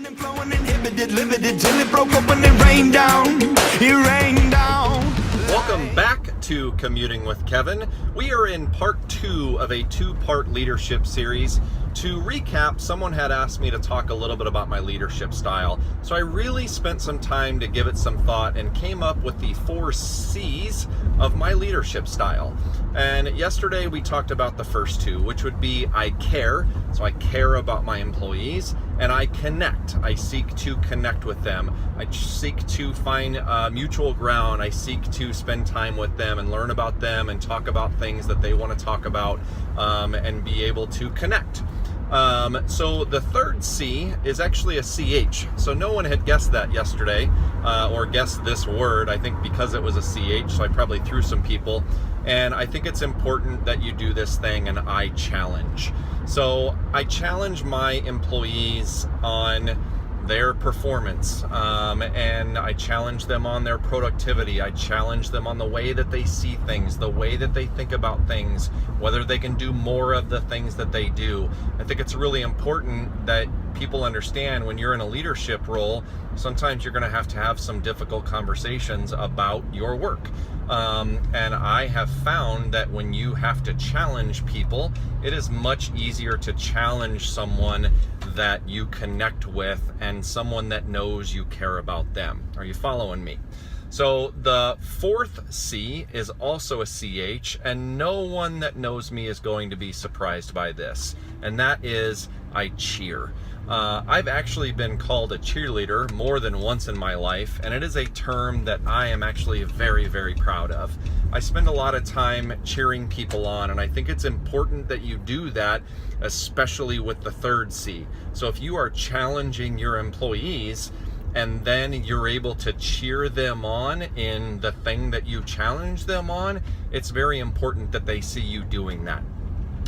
Flowing and flowing, inhibited, limited, till it broke open and rained down. It rained down. Welcome back to Commuting with Kevin. We are in part 2 of a 2-part leadership series. To recap, someone had asked me to talk a little bit about my leadership style. So I really spent some time to give it some thought and came up with the 4 C's of my leadership style. And yesterday we talked about the first 2, which would be I care. So I care about my employees, and I connect. I seek to connect with them. I seek to find mutual ground. I seek to spend time with them and learn about them and talk about things that they want to talk about and be able to connect. So the third C is actually a CH. So no one had guessed that yesterday or guessed this word, I think because it was a CH, so I probably threw some people. And I think it's important that you do this thing, and I challenge. So I challenge my employees on their performance, and I challenge them on their productivity. I challenge them on the way that they see things, the way that they think about things, whether they can do more of the things that they do. I think it's really important that people understand when you're in a leadership role, sometimes you're going to have some difficult conversations about your work. And I have found that when you have to challenge people, it is much easier to challenge someone that you connect with and someone that knows you care about them. Are you following me? So the fourth C is also a CH, and no one that knows me is going to be surprised by this, and that is I cheer. I've actually been called a cheerleader more than once in my life, and it is a term that I am actually very, very proud of. I spend a lot of time cheering people on, and I think it's important that you do that, especially with the third C. So if you are challenging your employees, and then you're able to cheer them on in the thing that you challenge them on, it's very important that they see you doing that.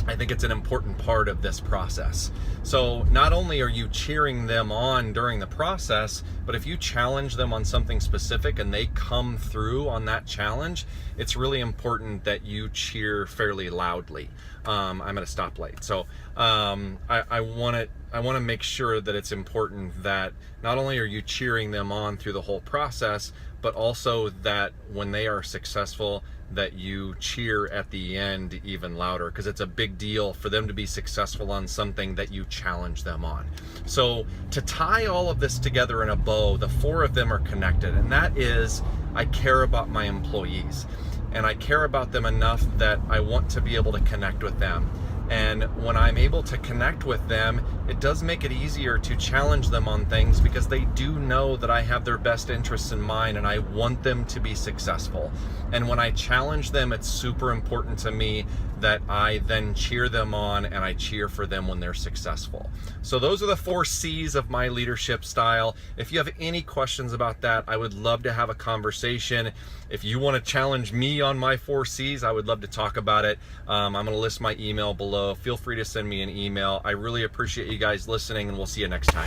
I think it's an important part of this process. So not only are you cheering them on during the process, but if you challenge them on something specific and they come through on that challenge, it's really important that you cheer fairly loudly. I'm at a stoplight, so I want to make sure that it's important that not only are you cheering them on through the whole process, but also that when they are successful, that you cheer at the end even louder, because it's a big deal for them to be successful on something that you challenge them on. So to tie all of this together in a bow, the 4 of them are connected, and that is I care about my employees, and I care about them enough that I want to be able to connect with them. And when I'm able to connect with them, it does make it easier to challenge them on things, because they do know that I have their best interests in mind and I want them to be successful. And when I challenge them, it's super important to me that I then cheer them on, and I cheer for them when they're successful. So those are the 4 C's of my leadership style. If you have any questions about that, I would love to have a conversation. If you want to challenge me on my 4 C's, I would love to talk about it. I'm going to list my email below. Feel free to send me an email. I really appreciate you guys listening, and we'll see you next time.